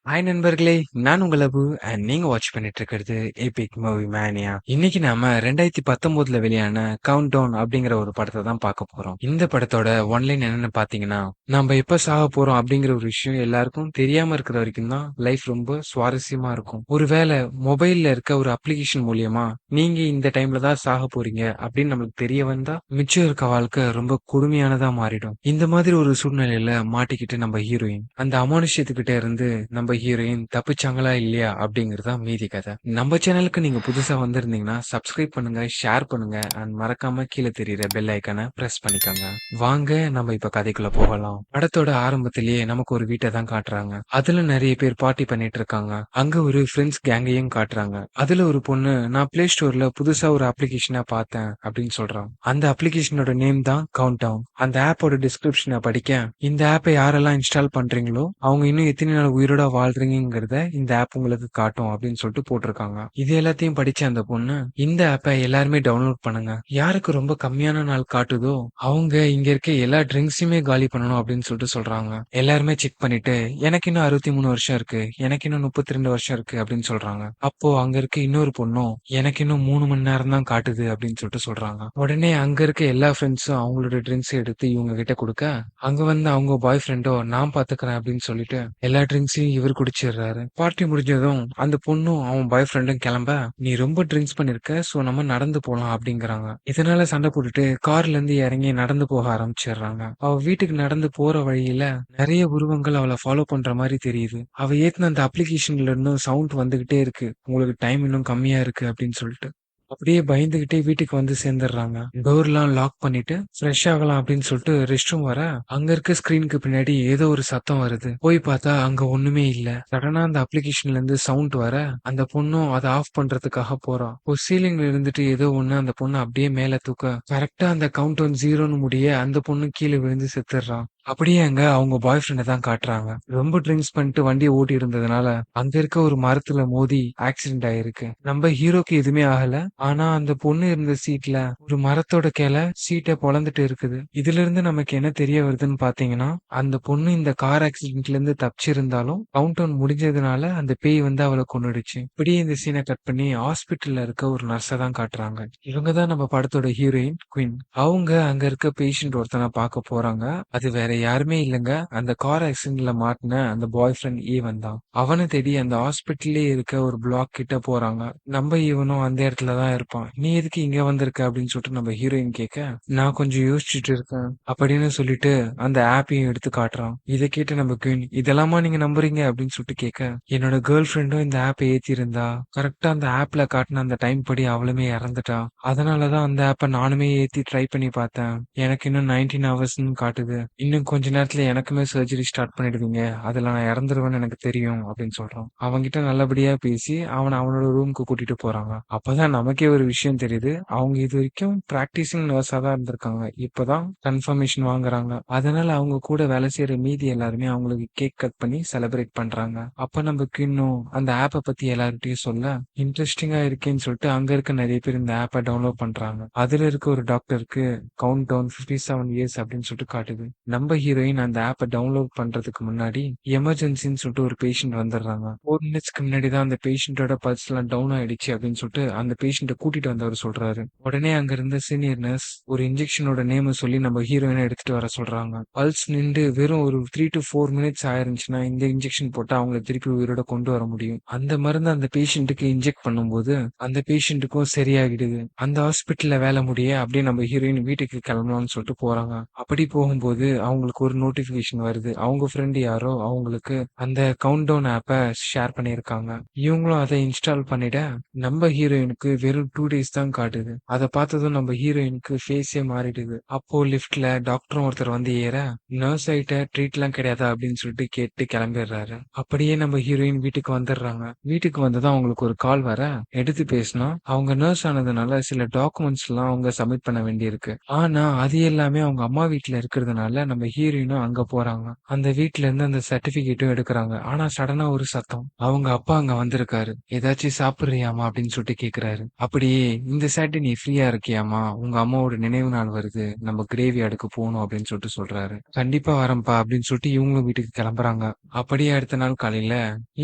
Hi நண்பர்களே! நான் உங்கள் அபு அண்ட் நீங்க வாட்ச் பண்ணிட்டு இருக்கிறது எபிக் மூவி மேனியா. இன்னைக்கு நாம 2019ல வெளியான கவுண்ட் டவுன் அப்படிங்கிற ஒரு படத்தை தான் பார்க்க போறோம். இந்த படத்தோட ஒன்லைன் என்னன்னு பாத்தீங்கன்னா, நம்ம எப்ப சாக போறோம் அப்படிங்கிற ஒரு விஷயம் எல்லாருக்கும் தெரியாம இருக்கிற வரைக்கும் தான் லைஃப் ரொம்ப சுவாரஸ்யமா இருக்கும். ஒருவேளை மொபைல்ல இருக்க ஒரு அப்ளிகேஷன் மூலியமா நீங்க இந்த டைம்ல தான் சாக போறீங்க அப்படின்னு நம்மளுக்கு தெரிய வந்தா மிச்சம் இருக்க வாழ்க்கை ரொம்ப கொடுமையானதா மாறிடும். இந்த மாதிரி ஒரு சூழ்நிலையில மாட்டிக்கிட்டு நம்ம ஹீரோயின் அந்த அமானுஷ்யத்துக்கிட்ட இருந்து நம்ம ஹீரோயின் தப்பிச்சாங்களா இல்லையா அப்படிங்கறதா மீதி கதை. நம்ம சேனலுக்கு நீங்க புதுசா வந்திருந்தீங்கன்னா சப்ஸ்கிரைப் பண்ணுங்க, ஷேர் பண்ணுங்க அண்ட் மறக்காம கீழே தெரியுற பெல் ஐக்கானை பிரஸ் பண்ணிக்கோங்க. வாங்க நம்ம இப்ப கதைக்குள்ள போகலாம். படத்தோட ஆரம்பத்திலேயே நமக்கு ஒரு வீட்டை தான் காட்டுறாங்க. அதுல நிறைய பேர் பார்ட்டி பண்ணிட்டு இருக்காங்க. அங்க ஒரு ஃப்ரெண்ட்ஸ் கேங்கையும் காட்டுறாங்க. அதுல ஒரு பொண்ணு, நான் பிளே ஸ்டோர்ல புதுசா ஒரு அப்ளிகேஷனை பார்த்தேன் அப்படின்னு சொல்றான். அந்த அப்ளிகேஷனோட நேம் தான் கவுண்ட் டவுன். அந்த ஆப்போட டிஸ்கிரிப்ஷனை படிக்க, இந்த ஆப்பை யாரெல்லாம் இன்ஸ்டால் பண்றீங்களோ அவங்க இன்னும் எத்தனை நாள் உயிரோட வாழ்றீங்கிறத இந்த ஆப் உங்களுக்கு காட்டும் அப்படின்னு சொல்லிட்டு போட்டிருக்காங்க. இது எல்லாத்தையும் படிச்ச அந்த பொண்ணு, இந்த ஆப்பை எல்லாருமே டவுன்லோட் பண்ணுங்க, யாருக்கு ரொம்ப கம்மியான நாள் காட்டுதோ அவங்க இங்க இருக்க எல்லா ட்ரிங்க்ஸுமே காலி பண்ணணும் அப்படின்னு சொல்லிட்டு சொல்றாங்க. எல்லாருமே செக் பண்ணிட்டு, எனக்கு இன்னும் 63 வருஷம் இருக்கு, எனக்கு இன்னும் 32 வருஷம் இருக்கு அப்படின்னு சொல்றாங்க. அப்போ அங்க இருக்க இன்னொரு பொண்ணும், எனக்கு இன்னும் 3 மணி நேரம் தான் காட்டுது அப்படின்னு சொல்லிட்டு சொல்றாங்க. உடனே அங்க இருக்க எல்லா ஃப்ரெண்ட்ஸும் அவங்களோட ட்ரிங்க்ஸ் எடுத்து இவங்க கிட்ட கொடுக்க, அங்க வந்து அவங்க பாய் ஃப்ரெண்டோ நான் பாத்துக்கிறேன் அப்படின்னு சொல்லிட்டு எல்லா ட்ரிங்க்ஸையும் இவர் குடிச்சிடுறாரு. பார்ட்டி முடிஞ்சதும் அந்த பொண்ணும் அவன் பாய் ஃப்ரெண்டும் கிளம்ப, நீ ரொம்ப ட்ரிங்க்ஸ் பண்ணிருக்க, சோ நம்ம நடந்து போலாம் அப்படிங்கறாங்க. இதனால சண்டை போட்டுட்டு கார்ல இருந்து இறங்கி நடந்து போக ஆரம்பிச்சிடுறாங்க. அவ வீட்டுக்கு நடந்து போற வழியில நிறைய உருவங்கள் அவளை ஃபாலோ பண்ற மாதிரி தெரியுது. அவ ஏத்துன அந்த அப்ளிகேஷன்ல இருந்தும் சவுண்ட் வந்துகிட்டே இருக்கு, உங்களுக்கு டைம் இன்னும் கம்மியா இருக்கு அப்படின்னு சொல்லிட்டு. அப்படியே பயந்துகிட்டே வீட்டுக்கு வந்து சேர்ந்துடுறாங்க. டோர்லாம் லாக் பண்ணிட்டு ஃப்ரெஷ் ஆகலாம் அப்படின்னு சொல்லிட்டு ரெஸ்ட் ரூம் வர, அங்க இருக்க ஸ்கிரீனுக்கு பின்னாடி ஏதோ ஒரு சத்தம் வருது. போய் பார்த்தா அங்க ஒண்ணுமே இல்ல. சடனா அந்த அப்ளிகேஷன்ல இருந்து சவுண்ட் வர, அந்த பொண்ணும் அதை ஆஃப் பண்றதுக்காக போறா. ஒரு சீலிங்ல இருந்துட்டு ஏதோ ஒண்ணு அந்த பொண்ணு அப்படியே மேல தூக்க, கரெக்டா அந்த கவுண்ட் ஒன் ஜீரோன்னு முடிய அந்த பொண்ணு கீழே விழுந்து செத்துடுறான். அப்படியே அங்க அவங்க பாய் ஃப்ரெண்ட தான் காட்டுறாங்க. ரொம்ப ட்ரிங்க்ஸ் பண்ணிட்டு வண்டியை ஓட்டி இருந்ததுனால அங்க இருக்க ஒரு மரத்துல மோதி ஆக்சிடென்ட் ஆயிருக்கு. நம்ம ஹீரோக்கு எதுவுமே ஆகல. ஆனா அந்த பொண்ணு இருந்த சீட்ல ஒரு மரத்தோட கிளை சீட்டை பொளந்துட்டு இருக்குது. இதுல இருந்து நமக்கு என்ன தெரிய வருதுன்னு பாத்தீங்கன்னா, அந்த பொண்ணு இந்த கார் ஆக்சிடென்ட்ல இருந்து தப்பிச்சிருந்தாலும் கவுண்ட் டவுன் முடிஞ்சதுனால அந்த பேய் வந்து அவளை கொன்னுடுச்சு. இப்படியே இந்த சீனை கட் பண்ணி ஹாஸ்பிட்டல்ல இருக்க ஒரு நர்ஸை தான் காட்டுறாங்க. இவங்க தான் நம்ம படத்தோட ஹீரோயின் குயின். அவங்க அங்க இருக்க பேஷண்ட் ஒருத்தனை பார்க்க போறாங்க. அது வேற யாருமே இல்லங்க, அந்த கார் ஆக்சிடென்ட்ல மாட்டின அந்த பாய் ஃப்ரெண்ட் ஈவன் தான். அவனை தேடி அந்த ஹாஸ்பிட்டல்லே இருக்க ஒரு பிளாக் கிட்ட போறாங்க. நம்ம ஈவனும் அந்த இடத்துல தான் இருப்பான். நீ எதுக்கு இங்க வந்திருக்க அப்படின்னு சொல்லிட்டு நம்ம ஹீரோயின் கேட்க, நான் கொஞ்சம் யோசிச்சுட்டு இருக்கேன் அப்படின்னு சொல்லிட்டு அந்த ஆப்பையும் எடுத்து காட்டுறான். இதை கேட்டு நம்ம குயின், இதெல்லாமா நீங்க நம்புறீங்க அப்படின்னு சொல்லிட்டு கேட்க, என்னோட கேர்ள் ஃப்ரெண்டும் இந்த ஆப்பை ஏத்தி இருந்தா, கரெக்டா அந்த ஆப்ல காட்டின அந்த டைம் படி அவளுமே இறந்துட்டா. அதனாலதான் அந்த ஆப்பை நானுமே ஏத்தி ட்ரை பண்ணி பார்த்தேன். எனக்கு இன்னும் 19 ஹவர்ஸ்ன்னு காட்டுது. இன்னும் கொஞ்ச நேரத்துல எனக்குமே சர்ஜரி ஸ்டார்ட் பண்ணிடுவீங்க, அதுல நான் இறந்துருவேன்னு எனக்கு தெரியும் அப்படின்னு சொல்றான். அவன்கிட்ட நல்லபடியா பேசி அவனை அவனோட ரூமுக்கு கூட்டிட்டு போறாங்க. அப்பதான் நமக்கே ஒரு விஷயம் தெரியுது, அவங்க இது வரைக்கும் பிராக்டிசிங் நர்ஸா தான் இருந்திருக்காங்க, இப்பதான் கன்ஃபர்மேஷன் வாங்குறாங்க. அதனால அவங்க கூட வேலை செய்யற மீதி எல்லாருமே அவங்களுக்கு கேக் கட் பண்ணி செலிப்ரேட் பண்றாங்க. அப்ப நமக்கு இன்னும் அந்த ஆப்பை பத்தி எல்லார்கிட்டயும் சொல்ல இன்ட்ரெஸ்டிங்கா இருக்கேன்னு சொல்லிட்டு அங்க இருக்க நிறைய பேர் இந்த ஆப்பை டவுன்லோட் பண்றாங்க. அதுல இருக்க ஒரு டாக்டருக்கு கவுண்ட் டவுன் 57 இயர்ஸ் அப்படின்னு சொல்லிட்டு காட்டுது. நம்ம ஹீரோயின் அந்த ஆப்பை டவுன்லோட் பண்றதுக்கு முன்னாடி எமர்ஜென்சின்னு சொல்லிட்டு ஒரு பேஷண்ட் வந்துடுறாங்க. 4 மினிட்ஸ்க்கு முன்னாடி தான் அந்த பேஷண்டோட பல்ஸ் எல்லாம் டவுன் ஆயிடுச்சு அப்படின்னு சொல்லிட்டு அந்த பேஷண்ட்டை கூட்டிட்டு வந்தவர் சொல்றாரு. உடனே அங்க இருந்த சீனியர் நர்ஸ் ஒரு இன்ஜெக்ஷனோட நேம் சொல்லி நம்ம ஹீரோயினை எடுத்துட்டு வர சொல்றாங்க. பல்ஸ் நின்று வெறும் ஒரு 3 to 4 மினிட்ஸ் ஆயிருந்துச்சுன்னா இந்த இன்ஜெக்ஷன் போட்டு அவங்களை திருப்பி உயிரோட கொண்டு வர முடியும். அந்த மருந்து அந்த பேஷண்ட்டுக்கு இன்ஜெக்ட் பண்ணும்போது அந்த பேஷண்ட்டுக்கும் சரியாகிடுது. அந்த ஹாஸ்பிட்டல்ல வேலை முடிய அப்படியே நம்ம ஹீரோயின் வீட்டுக்கு கிளம்பலாம்னு சொல்லிட்டு போறாங்க. அப்படி போகும்போது அவங்களுக்கு ஒரு நோட்டிபிகேஷன் வருது. அவங்க ஃப்ரெண்ட் யாரோ அவங்களுக்கு அந்த கவுண்ட் டவுன் ஆப்பை ஷேர் பண்ணியிருக்காங்க. இவங்களும் அதை இன்ஸ்டால் பண்ணிட நம்ம ஹீரோயினுக்கு வெறும் 2 days தான் காட்டுது. அதை பார்த்ததும் நம்ம ஹீரோயினுக்கு ஃபேஸே மாறிடுது. அப்போ லிஃப்ட்ல டாக்டரும் ஒருத்தர் வந்து ஏற, நர்ஸ் ஆயிட்ட ட்ரீட் எல்லாம் கிடையாதா அப்படின்னு சொல்லிட்டு கேட்டு கிளம்பிடுறாரு. அப்படியே நம்ம ஹீரோயின் வீட்டுக்கு வந்துடுறாங்க. வீட்டுக்கு வந்ததும் அவங்களுக்கு ஒரு கால் வர எடுத்து பேசினா, அவங்க நர்ஸ் ஆனதுனால சில டாக்குமெண்ட்ஸ் எல்லாம் அவங்க சப்மிட் பண்ண வேண்டியிருக்கு. ஆனா அது எல்லாமே அவங்க அம்மா வீட்டுல இருக்கிறதுனால நம்ம நம்ம ஹீரோயினும் அங்க போறாங்க. அந்த வீட்ல இருந்து அந்த சர்டிபிகேட்டும் எடுக்கறாங்க. ஆனா சடனா ஒரு சத்தம். அவங்க அப்பா அங்க வந்திருக்காரு. ஏதாச்சும் சாப்பிடுறியாமா அப்படின்னு சொல்லிட்டு கேக்குறாரு. அப்படியே இந்த சாட்டர்டே நீ ஃப்ரீயா இருக்கியாமா? உங்க அம்மாவோட நினைவு நாள் வருது. நம்ம கிரேவி அடுக்க போகணும் அப்படின்னு சொல்லிட்டு சொல்றாரு. கண்டிப்பா வரேன்ப்பா அப்படின்னு சொல்லிட்டு இவங்களும் வீட்டுக்கு கிளம்புறாங்க. அப்படியே அடுத்த நாள் காலையில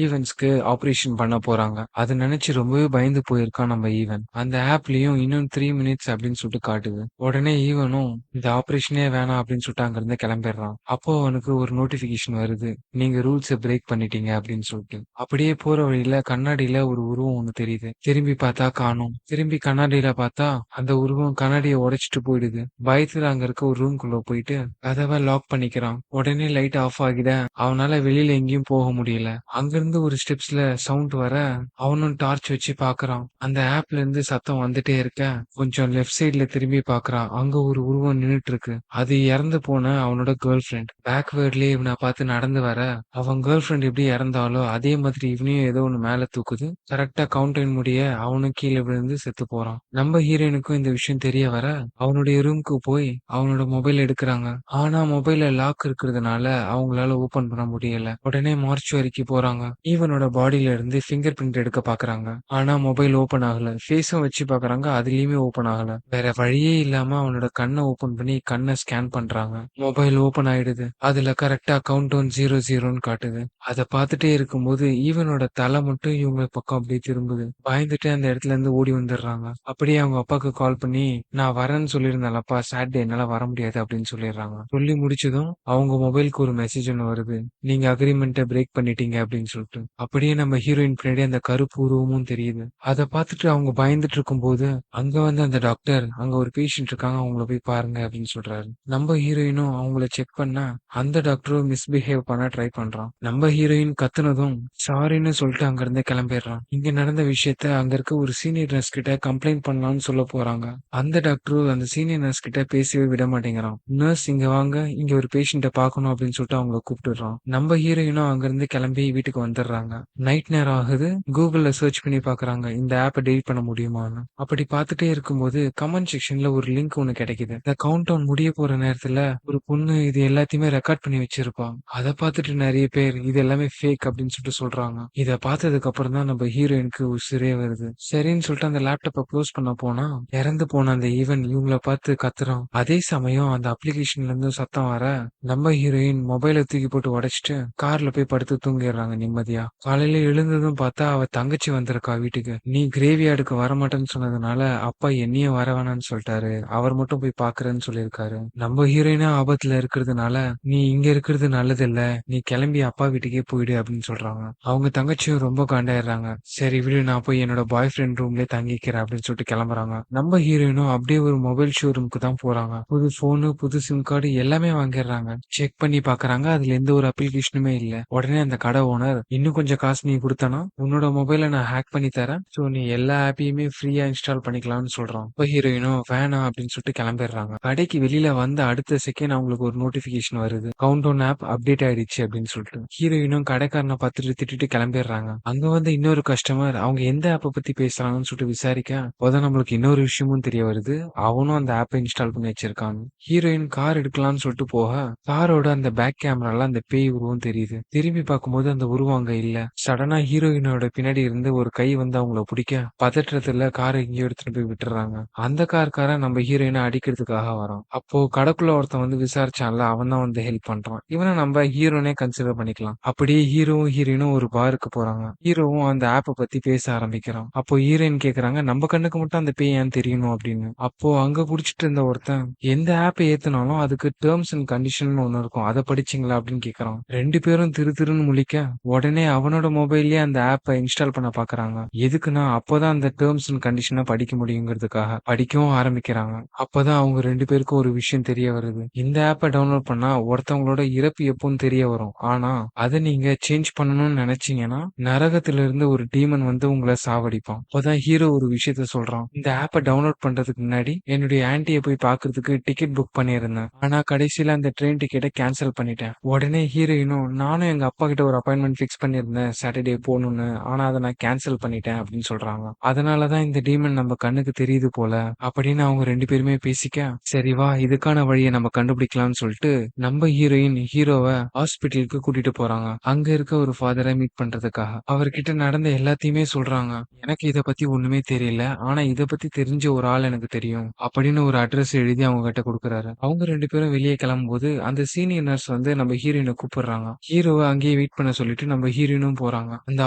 ஈவன்ஸ்க்கு ஆபரேஷன் பண்ண போறாங்க. அத நினைச்சு ரொம்பவே பயந்து போயிருக்கான் நம்ம ஈவன். அந்த ஆப்லயும் இன்னும் 3 மினிட்ஸ் அப்படின்னு சொல்லிட்டு காட்டுது. உடனே ஈவனும் இந்த ஆபரேஷனே வேணாம் அப்படின்னு சொல்லிட்டு அங்க இருந்து கிளம்பிடுறான். அப்போ அவனுக்கு ஒரு நோட்டிபிகேஷன் வருது. நீங்க ரூல்ஸ பிரேக் பண்ணிட்டீங்க அப்படின்னு சொல்லிட்டு. அப்படியே போற வழியில கண்ணாடியில ஒரு உருவம் ஒண்ணு தெரியுது. திரும்பி பார்த்தா காணோம். திரும்பி கண்ணாடியில பார்த்தா அந்த உருவம் கண்ணாடியை உடைச்சிட்டு போயிடுது. பயத்துல அங்க இருக்க ஒரு ரூம்குள்ள போயிட்டு கதவை லாக் பண்ணிக்கிறான். உடனே லைட் ஆஃப் ஆகிட அவனால வெளியில எங்கேயும் போக முடியல. அங்கிருந்து ஒரு ஸ்டெப்ஸ்ல சவுண்ட் வர அவனும் டார்ச் வச்சு பாக்குறான். அந்த ஆப்ல இருந்து சத்தம் வந்துட்டே இருக்க கொஞ்சம் லெஃப்ட் சைட்ல திரும்பி பாக்குறான். அங்க ஒரு உருவம் நின்னுட்டு இருக்கு. அது இறந்து போன அவனோட கேர்ள் ஃபிரெண்ட். பேக்வேர்ட்லயே இவனை பார்த்து நடந்து வர அவன் கேர்ள் ஃபிரெண்ட் எப்படி இறந்தாலோ அதே மாதிரி இவனையும் ஏதோ ஒண்ணு மேல தூக்குது. கரெக்டா கவுண்டர் முடிய அவனும் கீழே விழுந்து செத்து போறான். நம்ம ஹீரோயினுக்கும் இந்த விஷயம் தெரிய வர அவனுடைய ரூம்க்கு போய் அவனோட மொபைல் எடுக்கிறாங்க. ஆனா மொபைல்ல லாக் இருக்கிறதுனால அவங்களால ஓபன் பண்ண முடியல. உடனே மார்ச்சுவரிக்கு போறாங்க. ஈவனோட பாடியில இருந்து ஃபிங்கர் பிரிண்ட் எடுக்க பாக்குறாங்க. ஆனா மொபைல் ஓபன் ஆகல. ஃபேஸும் வச்சு பாக்குறாங்க. அதுலயுமே ஓபன் ஆகல. வேற வழியே இல்லாம அவனோட கண்ணை ஓபன் பண்ணி கண்ணை ஸ்கேன் பண்றாங்க. மொபைல் ஓபன் ஆயிடுது. அதுல கரெக்டா கவுண்ட் டவுன் 00ன்னு காட்டுது. அத பாத்துட்டே இருக்கும்போது ஈவனோட தலை மட்டும் இவங்க பக்கம் அப்படியே திரும்புது. பயந்துட்டு அந்த இடத்துல இருந்து ஓடி வந்துடுறாங்க. அப்படியே அவங்க அப்பாக்கு கால் பண்ணி நான் வரேன்னு சொல்லியிருந்தேன்லப்பா சாட்டர்டே என்னால வர முடியாது அப்படின்னு சொல்லிடுறாங்க. சொல்லி முடிச்சதும் அவங்க மொபைலுக்கு ஒரு மெசேஜ் ஒன்று வருது. நீங்க அக்ரிமெண்ட்டை பிரேக் பண்ணிட்டீங்க அப்படின்னு சொல்லிட்டு. அப்படியே நம்ம ஹீரோயின் பின்னாடி அந்த கருப்பு உருவமும் தெரியுது. அதை பார்த்துட்டு அவங்க பயந்துட்டு இருக்கும்போது அங்க வந்து அந்த டாக்டர் அங்க ஒரு பேஷண்ட் இருக்காங்க அவங்கள போய் பாருங்க அப்படின்னு சொல்றாரு. நம்ம ஹீரோயினும் அவங்கள செக் பண்ணா அந்த டாக்டரும் மிஸ்பிஹேவ் பண்ண ட்ரை பண்றான். நம்ம ஹீரோயின் கத்துனதும் சாரின்னு சொல்லிட்டு அங்க இருந்து கிளம்பிடுறான். இங்க நடந்த விஷயத்த அங்க இருக்க ஒரு சீனியர் நர்ஸ் கிட்ட கம்ப்ளைண்ட் பண்ணலாம்னு சொல்ல போறாங்க. அந்த டாக்டரும் அந்த சீனியர் நர்ஸ் கிட்ட பேசவே விட மாட்டேங்கிறான். நர்ஸ் இங்க வாங்க, இங்க ஒரு பேஷண்ட்டை பார்க்கணும் அப்படின்னு சொல்லிட்டு அவங்கள கூப்பிட்டுறான். நம்ம ஹீரோயினும் அங்க இருந்து கிளம்பி வீட்டுக்கு வந்துடுறாங்க. நைட் நேரம் ஆகுது. கூகுள்ல சர்ச் பண்ணி பாக்குறாங்க இந்த ஆப்பை டெலிட் பண்ண முடியுமான்னு. அப்படி பார்த்துட்டே இருக்கும்போது கமெண்ட் செக்ஷன்ல ஒரு லிங்க் ஒண்ணு கிடைக்குது. இந்த கவுண்ட் டவுன் முடிய போற நேரத்துல ஒரு பொண்ணு இது எல்லாத்தையுமே ரெக்கார்ட் பண்ணி வச்சிருப்பான். அதை பார்த்துட்டு நிறைய பேர் இது எல்லாமே ஃபேக் அப்படின்னு சொல்லிட்டு சொல்றாங்க. இதை பார்த்ததுக்கு அப்புறம் தான் நம்ம ஹீரோயினுக்கு உசிரே வருது. சரின்னு சொல்லிட்டு அந்த லேப்டாப்பை க்ளோஸ் பண்ண போனா இறந்து போன அந்த ஈவன் இவங்கள பார்த்து கத்துறான். அதே சமயம் அந்த அப்ளிகேஷன்ல இருந்து சத்தம் வர நம்ம ஹீரோயின் மொபைலை தூக்கி போட்டு உடைச்சிட்டு கார்ல போய் படுத்து தூங்கிடுறாங்க நிம்மதியா. காலையில எழுந்ததும் பார்த்தா அவ தங்கச்சி வந்திருக்கா வீட்டுக்கு. நீ கிரேவியார்டுக்கு வரமாட்டேன்னு சொன்னதுனால அப்பா என்னையும் வர வேணாம்னு சொல்லிட்டாரு. அவர் மட்டும் போய் பாக்குறேன்னு சொல்லியிருக்காரு. நம்ம ஹீரோயினா ஆபத்துல இருக்கிறதுனால நீ இங்க இருக்கிறது நல்லது இல்ல, நீ கிளம்பி அப்பா வீட்டுக்கே போயிடு அப்படின்னு சொல்றாங்க. அவங்க தங்கச்சியும் ரொம்ப காண்டாயிடுறாங்க. சரி விடு, நான் போய் என்னோட பாய் ஃப்ரெண்ட் ரூம்லயே தங்கிக்கிறேன் அப்படின்னு சொல்லிட்டு கிளம்புறாங்க. நம்ம ஹீரோயினும் அப்படியே ஒரு மொபைல் ஷோரூம்க்கு தான் போறாங்க. புது போனு புது சிம் கார்டு எல்லாமே வாங்கிடுறாங்க. செக் பண்ணி பாக்குறாங்க. அதுல எந்த ஒரு அப்ளிகேஷனுமே இல்ல. உடனே அந்த கடை ஓனர் இன்னும் கொஞ்சம் காசு நீ கொடுத்தனா உன்னோட மொபைலை நான் ஹேக் பண்ணி தரேன், சோ நீ எல்லா ஆப்பையுமே ஃப்ரீயா இன்ஸ்டால் பண்ணிக்கலாம்னு சொல்றான். இப்ப ஹீரோயினும் வேணாம் அப்படின்னு சொல்லிட்டு கிளம்பிடுறாங்க. கடைக்கு வெளியில வந்த அடுத்த செகண்ட் அவங்களுக்கு ஒரு நோட்டிபிகேஷன் வருது. கவுண்ட் டவுன் ஆப் அப்டேட் ஆயிடுச்சு அப்படின்னு சொல்லிட்டு. ஹீரோயினும் கடைக்காரனை பார்த்துட்டு திட்டிட்டு கிளம்பிடுறாங்க. அங்க வந்து இன்னொரு கஸ்டமர் அவங்க எந்த ஆப்பை பத்தி பேசுறாங்கன்னு சொல்லிட்டு விசாரிக்க அப்போதான் நம்மளுக்கு இன்னொரு விஷயமும் தெரிய வருது. அவனும் அந்த ஆப்பை இன்ஸ்டால் பண்ணி வச்சிருக்கான். ஹீரோயின் கார் எடுக்கலாம்னு சொல்லிட்டு போக காரோட அந்த பேக் கேமரால அந்த பேய் உருவம் தெரியுது. திரும்பி பார்க்கும்போது அந்த உருவம் அங்க இல்ல. சடனா ஹீரோயினோட பின்னாடி இருந்து ஒரு கை வந்து அவங்கள பிடிக்க பதற்றத்துல காரை எங்கேயோ எடுத்துட்டு போய் விட்டுறாங்க. அந்த கார்காரன் நம்ம ஹீரோயினை அடிக்கிறதுக்காக வரான். அப்போ கடைக்குள்ள ஒருத்தன் வந்து விசாரிச்சான்ல, அவன் தான் வந்து ஹெல்ப் பண்றான். இவனை நம்ம ஹீரோனே கன்சிடர் பண்ணிக்கலாம். அப்படியே ஹீரோவும் ஹீரோயினும் ஒரு பாருக்கு போறாங்க. ஹீரோவும் அந்த ஆப்பை பத்தி பேச ஆரம்பிக்கிறான். அப்போ ஹீரோயின் கேக்குறாங்க நம்ம கண்ணுக்கு மட்டும் அந்த பேய் ஏன் தெரியணும் அப்படின்னு. அப்போ அங்க புடிச்சிட்டு இருந்த ஒருத்தன் எந்த ஆப்பை ஏத்துனாலும் அதுக்கு டேர்ம்ஸ் அண்ட் கண்டிஷன் ஒண்ணு இருக்கும், அதை படிச்சீங்களா அப்படின்னு கேக்குறான். ரெண்டு பேரும் திரு திருன்னு முழிக்க உடனே அவனோட மொபைல்லயே அந்த ஆப்பை இன்ஸ்டால் பண்ண பாக்குறாங்க. எதுக்குன்னா அப்போதான் அந்த டேர்ம்ஸ் அண்ட் கண்டிஷனை படிக்க முடியுங்கிறதுக்காக படிக்கவும் ஆரம்பிக்கிறாங்க. அப்பதான் அவங்க ரெண்டு பேருக்கும் ஒரு விஷயம் தெரிய வருது. இந்த ஆப்பை டவுன்லோட் பண்ணா ஒருத்தவங்களோட இறப்பு எப்போன்னு தெரிய வரும். ஆனா அதை நீங்க சேஞ்ச் பண்ணணும்னு நினைச்சீங்கன்னா நரகத்துல இருந்து ஒரு டீமன் வந்து உங்களை சாவடிப்பான். அப்பதான் ஹீரோ ஒரு விஷயத்த சொல்றான். இந்த ஆப்பை டவுன்லோட் பண்றதுக்கு முன்னாடி என்னுடைய ஆன்ட்டியை போய் பாக்குறதுக்கு டிக்கெட் புக் பண்ணியிருந்தேன். ஆனா கடைசியில அந்த ட்ரெயின் டிக்கெட்டை கேன்சல் பண்ணிட்டேன். உடனே ஹீரோயினும் நானும் எங்க அப்பா கிட்ட ஒரு அப்பாயின்மெண்ட் ஃபிக்ஸ் பண்ணியிருந்தேன் சாட்டர்டே போகணும்னு, ஆனா அதை நான் கேன்சல் பண்ணிட்டேன் அப்படின்னு சொல்றாங்க. அதனாலதான் இந்த டீமன் நம்ம கண்ணுக்கு தெரியுது போல அப்படின்னு அவங்க ரெண்டு பேருமே பேசிக்க சரி வா இதுக்கான வழியை நம்ம கண்டுபிடிக்கலாம்னு போலான்னு சொல்லிட்டு நம்ம ஹீரோயின் ஹீரோவ ஹாஸ்பிட்டலுக்கு கூட்டிட்டு போறாங்க. அங்க இருக்க ஒரு ஃபாதரை மீட் பண்றதுக்காக. அவர்கிட்ட நடந்த எல்லாத்தையுமே சொல்றாங்க. எனக்கு இத பத்தி ஒண்ணுமே தெரியல. ஆனா இத பத்தி தெரிஞ்ச ஒரு ஆள் எனக்கு தெரியும். அப்படின்னு ஒரு அட்ரஸ் எழுதி அவங்க கிட்ட குடுக்குறாரு. அவங்க 2 பேரும் வெளிய கிளம்பும்போது அந்த சீனியர் நர்ஸ் வந்து நம்ம ஹீரோயின கூப்பிடுறாங்க. ஹீரோவ அங்கேயே வெயிட் பண்ண சொல்லிட்டு நம்ம ஹீரோயினும் போறாங்க. அந்த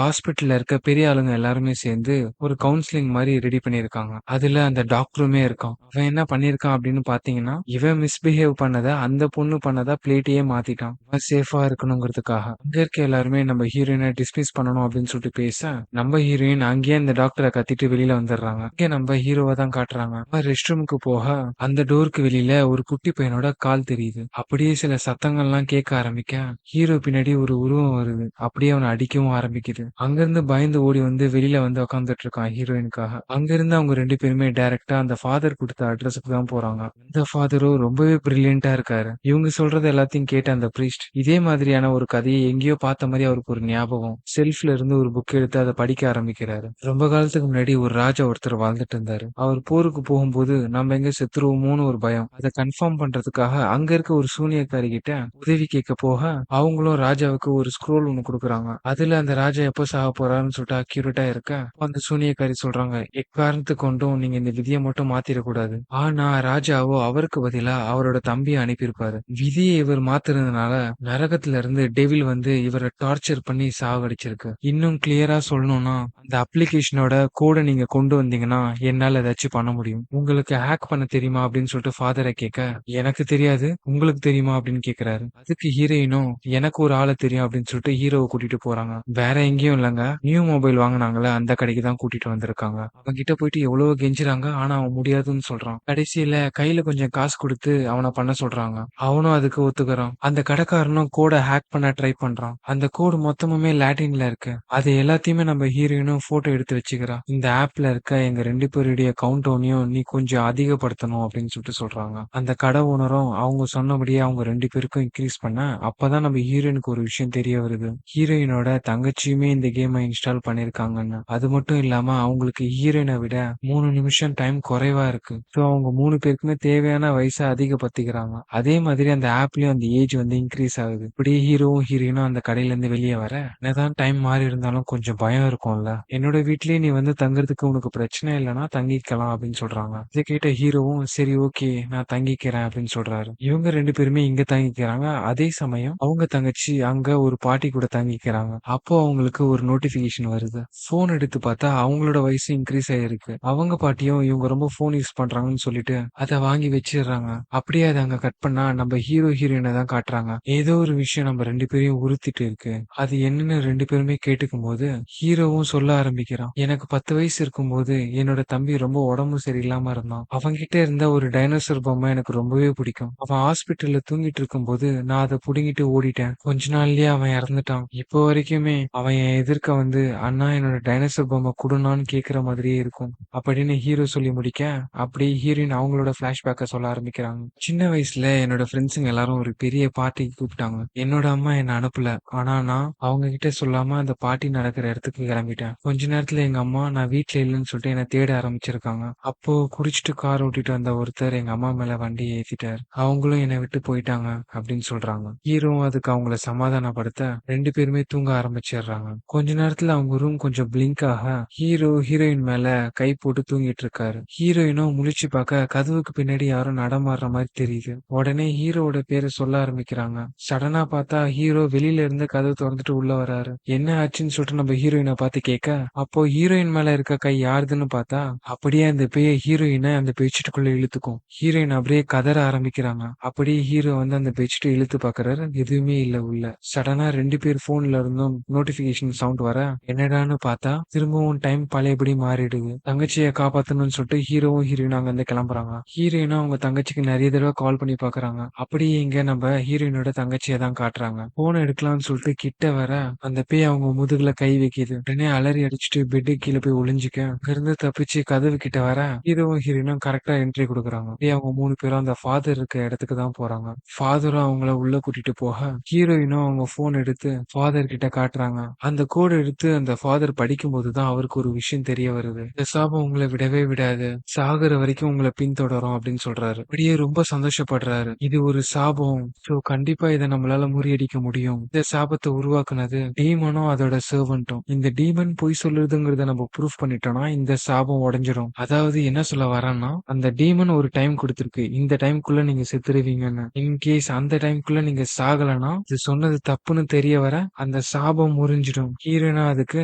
ஹாஸ்பிட்டல்ல இருக்க பெரிய ஆளுங்க எல்லாருமே சேர்ந்து ஒரு கவுன்சிலிங் மாரி ரெடி பண்ணிருக்காங்க. அதுல அந்த டாக்டருமே இருக்கான். அவன் என்ன பண்ணிருக்கான் அப்படின்னு பாத்தீங்கன்னா, இவன் மிஸ்பிஹேவ் பண்ணத அந்த பொண்ணு பண்ணதா பிளேட்டையே மாத்திட்டான். அவன் சேஃபா இருக்கணுங்கிறதுக்காக. அங்க இருக்க எல்லாருமே நம்ம ஹீரோயினை டிஸ்மிஸ் பண்ணணும் அப்படின்னு சொல்லிட்டு பேச, நம்ம ஹீரோயின் அங்கேயே அந்த டாக்டரை கத்திட்டு வெளியில வந்துடுறாங்க. இங்க நம்ம ஹீரோவை தான் காட்டுறாங்க. அவன் ரெஸ்ட் ரூமுக்கு போக அந்த டோருக்கு வெளியில ஒரு குட்டி பையனோட கால் தெரியுது. அப்படியே சில சத்தங்கள்லாம் கேட்க ஆரம்பிக்க ஹீரோ பின்னாடி ஒரு உருவம் வருது. அப்படியே அவனை அடிக்கவும் ஆரம்பிக்குது. அங்கிருந்து பயந்து ஓடி வந்து வெளியில வந்து உட்காந்துட்டு இருக்கான் ஹீரோயினுக்காக. அங்கிருந்து அவங்க 2 பேருமே டைரக்டா அந்த ஃபாதர் கொடுத்த அட்ரஸுக்கு தான் போறாங்க. இந்த ஃபாதரும் ரொம்பவே பிரில்லியண்டா இருக்காரு. இவங்க சொல்றது எல்லாத்தையும் கேட்ட அந்த பிரீஸ்ட் இதே மாதிரியான ஒரு கதையை எங்கேயோ பார்த்த மாதிரி அவருக்கு ஒரு ஞாபகம். செல்ஃப்ல இருந்து ஒரு புக் எடுத்து அதை படிக்க ஆரம்பிக்கிறாரு. ரொம்ப காலத்துக்கு முன்னாடி ஒரு ராஜா ஒருத்தர் வாழ்ந்துட்டு இருந்தாரு. அவர் போருக்கு போகும்போது நம்ம எங்க செத்துருவோமோன்னு ஒரு பயம். அதை கன்ஃபார்ம் பண்றதுக்காக அங்க இருக்க ஒரு சூனியக்காரி கிட்ட உதவி கேட்க போக அவங்களும் ராஜாவுக்கு ஒரு ஸ்க்ரோல் ஒண்ணு கொடுக்குறாங்க. அதுல அந்த ராஜா எப்ப சாக போறாருன்னு சொல்லிட்டு அக்யூரேட்டா இருக்க அந்த சூனியக்காரி சொல்றாங்க, எக்காரணத்து கொண்டும் நீங்க இந்த விதியை மட்டும் மாத்திரக்கூடாது. ஆனா ராஜாவோ அவருக்கு பதிலா அவரோட தம்பியை அனுப்பியிருப்பாரு. விதியை இவர் மாத்துறதுனால நரகத்துல இருந்து டெவில் வந்து இவரை டார்ச்சர் பண்ணி சாவடிச்சிருக்கு. இன்னும் கிளியரா சொல்லணும்னா அந்த அப்ளிகேஷனோட கோடை நீங்க கொண்டு வந்தீங்கன்னா என்னால ஏதாச்சும் பண்ண முடியும். உங்களுக்கு ஹேக் பண்ண தெரியுமா அப்படின்னு சொல்லிட்டு ஃபாதரை கேட்க, எனக்கு தெரியாது, உங்களுக்கு தெரியுமா அப்படின்னு கேக்குறாரு. அதுக்கு ஹீரோயினும் எனக்கு ஒரு ஆளை தெரியும் அப்படின்னு சொல்லிட்டு ஹீரோவை கூட்டிட்டு போறாங்க. வேற எங்கேயும் இல்லங்க, நியூ மொபைல் வாங்கினாங்களே அந்த கடைக்கு தான் கூட்டிட்டு வந்திருக்காங்க. அவங்க கிட்ட போயிட்டு எவ்வளவு கெஞ்சுறாங்க. ஆனா அவன் முடியாதுன்னு சொல்றான். கடைசியில கையில கொஞ்சம் காசு கொடுத்து அவனை பண்ண சொல்றாங்க. அவனும் அதுக்கு ஒத்துக்கிறான். அந்த கடைக்காரனும் கோடை ஹேக் பண்ண ட்ரை பண்றான். அந்த கோடு மொத்தமுமே லாட்டின்ல இருக்கு. அது எல்லாத்தையுமே நம்ம ஹீரோயினும் போட்டோ எடுத்து வச்சுக்கிறான். இந்த ஆப்ல இருக்க எங்க 2 பேருடைய கவுண்டவுனையும் நீ கொஞ்சம் அதிகப்படுத்தணும் அப்படின்னு சொல்லிட்டு சொல்றாங்க. அந்த கடை ஓனரும் அவங்க சொன்னபடியே அவங்க 2 பேருக்கும் இன்க்ரீஸ் பண்ண அப்பதான் நம்ம ஹீரோயினுக்கு ஒரு விஷயம் தெரிய வருது. ஹீரோயினோட தங்கச்சியுமே இந்த கேமை இன்ஸ்டால் பண்ணிருக்காங்கன்னு. அது மட்டும் இல்லாம அவங்களுக்கு ஹீரோயினை விட 3 நிமிஷம் டைம் குறைவா இருக்கு. ஸோ அவங்க 3 பேருக்குமே தேவையான வயசை அதிகப்படுத்திக்கிறாங்க. அதே மாதிரி அந்த ஆப்லயும் அந்த ஏஜ் வந்து இன்க்ரீஸ் ஆகுது. இப்படியே ஹீரோவும் ஹீரோயினும் அந்த கடையில இருந்து வெளியே வர என்னதான் டைம் மாறி இருந்தாலும் கொஞ்சம் பயம் இருக்கும்ல. என்னோட வீட்லயே நீ வந்து தங்குறதுக்கு உனக்கு பிரச்சனை இல்லைன்னா தங்கிக்கலாம் அப்படின்னு சொல்றாங்க. இதை கேட்ட ஹீரோவும் சரி ஓகே நான் தங்கிக்கிறேன் அப்படின்னு சொல்றாரு. இவங்க 2 பேருமே இங்க தங்கிக்கிறாங்க. அதே சமயம் அவங்க தங்கச்சி அங்க ஒரு பாட்டி கூட தங்கிக்கிறாங்க. அப்போ அவங்களுக்கு ஒரு நோட்டிபிகேஷன் வருது. போன் எடுத்து பார்த்தா அவங்களோட வயசு இன்க்ரீஸ் ஆயிருக்கு. அவங்க பாட்டியும் இவங்க ரொம்ப போன் யூஸ் பண்றாங்கன்னு சொல்லிட்டு அதை வாங்கி வச்சிடுறாங்க. அப்படியே அதை அங்க கட் பண்ணா நம்ம ஹீரோ ஹீரோயினை தான் காட்டுறாங்க. ஏதோ ஒரு விஷயம் நம்ம 2 பேரையும் உறுத்திட்டு இருக்கு. அது என்னன்னு 2 பேருமே கேட்டுக்கும் போது ஹீரோவும் சொல்ல ஆரம்பிக்கிறான். எனக்கு 10 வயசு இருக்கும்போது என்னோட தம்பி ரொம்ப உடம்பு சரியில்லாம இருந்தான். அவன்கிட்ட இருந்த ஒரு டைனோசர் பொம்மை எனக்கு ரொம்பவே பிடிக்கும். அவன் ஹாஸ்பிட்டல்ல தூங்கிட்டு இருக்கும்போது நான் அதை புடுங்கிட்டு ஓடிட்டேன். கொஞ்ச நாள்லயே அவன் இறந்துட்டான். இப்போ வரைக்குமே அவன் என் எதிர்க்க வந்து அண்ணா என்னோட டைனோசர் பொம்மை குடுனான்னு கேக்குற மாதிரியே இருக்கும் அப்படின்னு ஹீரோ சொல்லி முடிக்க அப்படியே ஹீரோயின் அவங்களோட பிளாஷ்பேக்க சொல்ல ஆரம்பிக்கிறாங்க. சின்ன வயசுல என்னோட ஃப்ரெண்ட்ஸுங்க எல்லாரும் ஒரு பெரிய பார்ட்டிக்கு கூப்பிட்டாங்க. என்னோட அம்மா என்ன அனுப்பல. ஆனா நான் அவங்க கிட்ட சொல்லாம அந்த பார்ட்டி நடக்கிற இடத்துக்கு கிளம்பிட்டேன். கொஞ்ச நேரத்துல எங்க அம்மா நான் வீட்ல இல்லைன்னு சொல்லிட்டு என்ன தேட ஆரம்பிச்சிருக்காங்க. அப்போ குடிச்சிட்டு கார் ஓட்டிட்டு வந்த ஒருத்தர் எங்க அம்மா மேல வண்டி ஏத்திட்டார். அவங்களும் என்னை விட்டு போயிட்டாங்க அப்படின்னு சொல்றாங்க. ஹீரோவும் அதுக்கு அவங்கள சமாதானப்படுத்த 2 பேருமே தூங்க ஆரம்பிச்சிடுறாங்க. கொஞ்ச நேரத்துல அவங்க ரூம் கொஞ்சம் பிளிங்க் ஆக ஹீரோ ஹீரோயின் மேல கை போட்டு தூங்கிட்டு இருக்காரு. ஹீரோயினும் முழிச்சு பார்க்க கதவுக்கு பின்னாடி யாரும் நடமாடுற மாதிரி தெரியுது. உடனே ஹீரோவோட பேரை சொல்ல ஆரம்பிக்கிறாங்க. சடனா பார்த்தா ஹீரோ வெளியில இருந்து கதவு திறந்துட்டு உள்ள வராரு. என்ன ஆச்சுன்னு சொல்லிட்டு நம்ம ஹீரோயினை பார்த்து கேட்க அப்போ ஹீரோயின் மேல இருக்க கை யாருதுன்னு பார்த்தா அப்படியே அந்த பேய ஹீரோயினை அந்த பெட்ஷீட்டுக்குள்ள இழுத்துக்கும். ஹீரோயின் அப்படியே கதற ஆரம்பிக்கிறாங்க. அப்படியே ஹீரோ வந்து அந்த பெட்ஷீட்டை இழுத்து பாக்குறாரு. எதுவுமே இல்ல உள்ள. சடனா 2 பேர் போன்ல இருந்தும் நோட்டிபிகேஷன் சவுண்ட் வர என்னடான்னு பார்த்தா திரும்பவும் டைம் பழையபடி மாறிடுது. தங்கச்சியை காப்பாத்தணும்னு சொல்லிட்டு ஹீரோவும் ஹீரோயினும் அங்க இருந்து கிளம்புறாங்க. ஹீரோயினும் அவங்க தங்கச்சிக்கு நிறைய தடவை கால் பண்ணி பாக்குறாங்க. அப்படியே இங்க நம்ம ஹீரோயினோட தங்கச்சியை தான் காட்டுறாங்க. போன் எடுக்கலாம்னு சொல்லிட்டு கிட்ட வர அந்த பேய் அவங்க முதுகுல கை வைக்குது. உடனே அலறி அடிச்சுட்டு பெட்டு கீழே போய் ஒளிஞ்சுக்க அங்க இருந்து தப்பிச்சு கதவு கிட்ட வர ஹீரோவும் ஹீரோயினும் கரெக்டா என்ட்ரி கொடுக்குறாங்க. அப்படியே அவங்க 3 பேரும் அந்த ஃபாதர் இருக்க இடத்துக்கு தான் போறாங்க. ஃபாதரும் அவங்கள உள்ள கூட்டிட்டு போக ஹீரோயினும் அவங்க போன் எடுத்து ஃபாதர் கிட்ட காட்டுறாங்க. அந்த கோடு எடுத்து அந்த ஃபாதர் படிக்கும் போதுதான் அவருக்கு ஒரு விஷயம் தெரிய வருது. இந்த சாபம் உங்களை விடவே விடாது, சாகுற வரைக்கும் உங்களை பின்தொடரும் அப்படின்னு சொல்றாரு. அப்படியே ரொம்ப சந்தோஷப்படுறாரு. இது ஒரு சாபம். சோ கண்டிப்பா இத நம்மளால முறியடிக்க முடியும். இந்த சாபத்த உருவாக்குனது டீமனும் அதோட சர்வன்ட்டும். இந்த டீமன் பொய் சொல்லுதுங்கிறத நம்ம ப்ரூஃப் பண்ணிட்டோம்னா இந்த சாபம் உடைஞ்சிடும். அதாவது என்ன சொல்ல வரேன்னா, அந்த டீமன் ஒரு டைம் குடுத்திருக்கு. இந்த டைம்க்குள்ள நீங்க செத்துருவீங்கன்னு. இன்கேஸ் அந்த டைம்க்குள்ள நீங்க சாகலன்னா, இது சொன்னது தப்புன்னு தெரிய வர அந்த சாபம் முறிஞ்சிடும். ஹீரோயினா அதுக்கு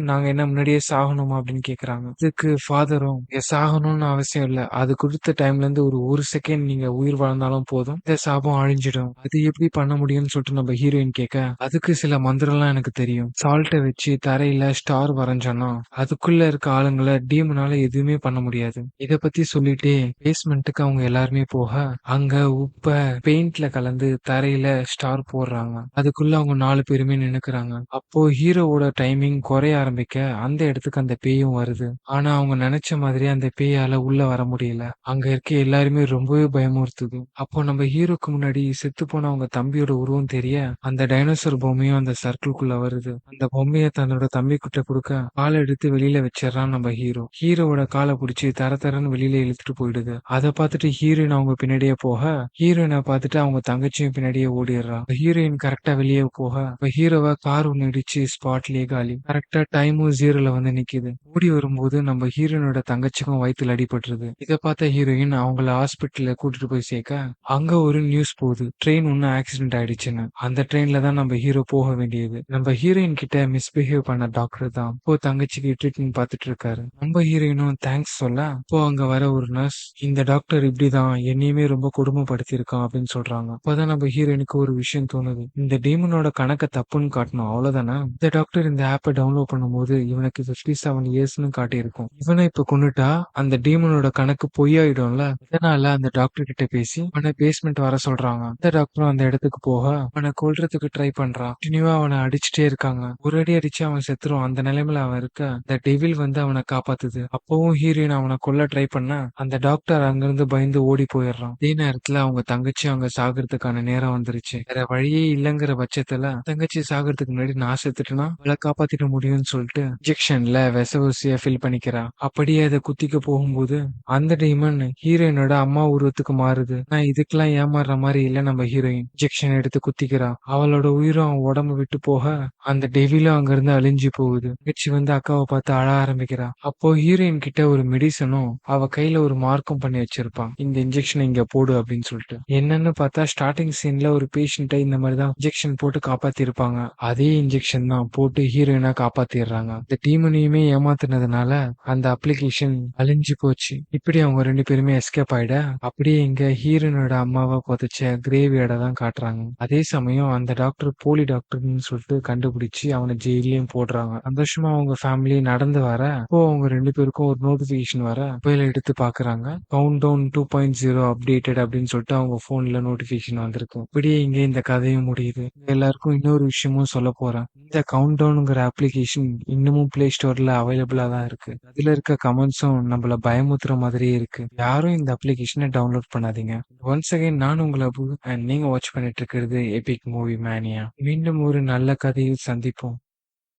நாங்க என்ன முன்னாடியே சாகணுமா அப்படின்னு கேக்குறாங்க. இதுக்கு ஃபாதரும் சாகணும்னு அவசியம் இல்ல. அது கொடுத்த டைம்ல இருந்து ஒரு செகண்ட் நீங்க உயிர் வாழ்ந்தாலும் போதும். இந்த சாபம் அழிஞ்சிடும். அது எப்படி பண்ண முடியும்னு சொல்லிட்டு நம்ம ஹீரோயின் கேட்க, அதுக்கு சில மந்திரம்லாம் எனக்கு தெரியும். சால்ட்ட வச்சு தரையில ஸ்டார் வரைஞ்சோன்னா அதுக்குள்ள இருக்க ஆளுங்கள டீமனால எதுவுமே பண்ண முடியாது. இத பத்தி சொல்லிட்டே பேஸ்மெண்ட்டுக்கு அவங்க எல்லாருமே போக, அங்க உப்ப பெயிண்ட்ல கலந்து தரையில ஸ்டார் போடுறாங்க. அதுக்குள்ள அவங்க 4 பேருமே நின்னுக்குறாங்க. அப்போ ஹீரோவோட டைமிங் குறைய ஆரம்பிக்க அந்த இடத்துக்கு அந்த பேயும் வருது. ஆனா அவங்க நினைச்ச மாதிரி அந்த பேயால உள்ள வர முடியல. அங்க இருக்க எல்லாருமே ரொம்பவே பயமுறுத்துது. அப்போ நம்ம ஹீரோக்கு முன்னாடி செத்து போன அவங்க தம்பியோட உருவம் தெரிய அந்த டைனோசர் பொம்மையும் அந்த சர்க்கிள்குள்ள வருது. அந்த பொம்மைய தன்னோட தம்பி கிட்ட கொடுக்க காலை எடுத்து வெளியில வச்சிடறான் நம்ம ஹீரோ. ஹீரோவோட காலை பிடிச்சி தர தரன்னு வெளியில இழுத்துட்டு போயிடுது. அதை பார்த்துட்டு ஹீரோயின் அவங்க பின்னாடியே போக, ஹீரோயினை பார்த்துட்டு அவங்க தங்கச்சியும் பின்னாடியே ஓடிடுறா. ஹீரோயின் கரெக்டா வெளியே போக ஹீரோவை கார் ஒண்ணு இடிச்சு ஸ்பாட்லயே காலி. கரெக்டா டைமும் ஜீரோல வந்து நிக்குது. ஓடி வரும்போது நம்ம ஹீரோயினோட தங்கச்சிக்கும் வயித்துல அடிபட்டுருது. இத பார்த்த ஹீரோயின் அவங்கள ஹாஸ்பிட்டல்ல கூட்டிட்டு போய் சேர்க்க, அங்க ஒரு நியூஸ் போகுது. ட்ரெயின் ஒன்னும் ஆக்சிடென்ட் ஆயிடுச்சுன்னு. அந்த ட்ரெயின்ல தான் நம்ம ஹீரோ போக வேண்டியது. நம்ம ஹீரோயின் கிட்ட மிஸ்பிஹேவ் பண்ண டாக்டர் தான் இப்போ தங்கச்சிக்கு ட்ரீட்மெண்ட் பார்த்துட்டு இருக்காரு. நம்ம ஹீரோயினும் தேங்க்ஸ் சொல்ல, இப்போ அங்க வர ஒரு நர்ஸ் இந்த டாக்டர் இப்படிதான் என்னையுமே ரொம்ப கொடுமைப்படுத்தி இருக்கான் அப்படின்னு சொல்றாங்க. அப்பதான் நம்ம ஹீரோயினுக்கு ஒரு விஷயம் தோணுது. இந்த டீமனோட கணக்க தப்புன்னு காட்டணும் அவ்வளவுதானே. இந்த டாக்டர் இந்த ஆப்பை டவுன்லோட் பண்ணும்போது இவனுக்கு 57 இயர்ஸ்னு காட்டியிருக்கும். இவனை இப்ப கொண்டுட்டா அந்த டீமனோட கணக்கு பொய்யாயிடும்ல. இதனால அந்த டாக்டர் கிட்ட பேசி அவனை பேஸ்மெண்ட் வர சொல்றாங்க. இந்த டாக்டரும் அந்த இடத்துக்கு போக அவனை கொல்றதுக்கு ட்ரை பண்றான். கண்டினியூவா அவனை அடிச்சுட்டே இருக்காங்க. ஒரு அடி அடிச்சு அவன் செத்துருவான். அந்த நிலைமையில அவன் இருக்க இந்த டெவில் வந்து அவனை காப்பாத்துது. அப்பவும் ஹீரோயின் அவனை கொல்ல ட்ரை பண்ண அந்த டாக்டர் அங்கிருந்து பயந்து ஓடி போயிடுறான். அதே நேரத்துல அவங்க தங்கச்சி அங்க சாகிறதுக்கான நேரம் வந்துருச்சு. வேற வழியே இல்லங்கிற பட்சத்துல தங்கச்சி சாகிறதுக்கு முன்னாடி நான் செத்துட்டேன்னா அவளை காப்பாத்திட முடியும்னு சொல்லிட்டு இன்ஜெக்ஷன்ல விச ஊசிய ஃபில் பண்ணிக்கிறா. அப்படியே அதை குத்திக்க போகும்போது அந்த டீமன் ஹீரோயினோட அம்மா உருவத்துக்கு மாறுது. நான் இதுக்கெல்லாம் ஏமாறுற மாதிரி இல்ல. நம்ம ஹீரோயின் இன்ஜெக்ஷன் எடுத்து குத்திக்கிறா. அவளோட உயிரும் அவன் உடம்பு விட்டு போக அந்த டெவிலும் அங்க இருந்து அழிஞ்சு போகுது. தங்கச்சி வந்து அக்காவை பார்த்து அழ ஆரம்பிக்கிறா. அப்போ ஹீரோயின் கிட்ட ஒரு மெடிசனும் அவ கையில ஒரு மார்க்கும் பண்ணி வச்சிருப்பான். இந்த இன்ஜெக்ஷன் இங்க போடு அப்படின்னு சொல்லிட்டு. என்னன்னு பார்த்தா ஸ்டார்டிங் சீன்ல ஒரு பேஷண்ட்டை இந்த மாதிரி தான் இன்ஜெக்ஷன் போட்டு காப்பாத்தி இருப்பாங்க. அதே இன்ஜெக்ஷன் தான் போட்டு ஹீரோயினா காப்பாத்திடுறாங்க. இந்த டீமனையுமே ஏமாத்துனதுனால அந்த அப்ளிகேஷன் அழிஞ்சு போச்சு. இப்படி அவங்க 2 பேருமே எஸ்கேப் ஆயிட அப்படியே இங்க ஹீரோனோட அம்மாவை புதைச்ச கிரேவ் யார்ட தான் காட்டுறாங்க. அதே சமயம் அந்த டாக்டர் போலி டாக்டர்னு சொல்லிட்டு கண்டுபிடிச்சு அவனை ஜெயிலையும் போடுறாங்க. சந்தோஷமா அவங்க ஃபேமிலி நடந்து வர இப்போ அவங்க 2 பேருக்கும் ஒரு நோட்டிபிகேஷன் வர மொபைல எடுத்து பாக்குறாங்க. கவுண்ட் டவுன் 2.0 அப்டேட்டட் அப்படின்னு சொல்லிட்டு அவங்க போன்ல நோட்டிபிகேஷன் வந்திருக்கு. இப்படியே இங்க இந்த கதையும் முடியுது. எல்லாருக்கும் இன்னொரு விஷயமும் சொல்ல போறேன். இந்த கவுண்ட் டவுன்ங்கிற அப்ளிகேஷன் இன்னமும் பிளே ஸ்டோர்ல அவைலபிளா தான் இருக்கு. அதுல இருக்க கமெண்ட்ஸும் நம்மள பயமுத்துற மாதிரியே இருக்கு. யாரும் இந்த அப்ளிகேஷனை டவுன்லோட் பண்ணாதீங்க. ஒன்ஸ் அகைன் நான் உங்களை அபு அண்ட் நீங்க வாட்ச் பண்ணிட்டு இருக்கிறது எபிக் மூவி மேனியா. மீண்டும் ஒரு நல்ல கதையில் சந்திப்போம்.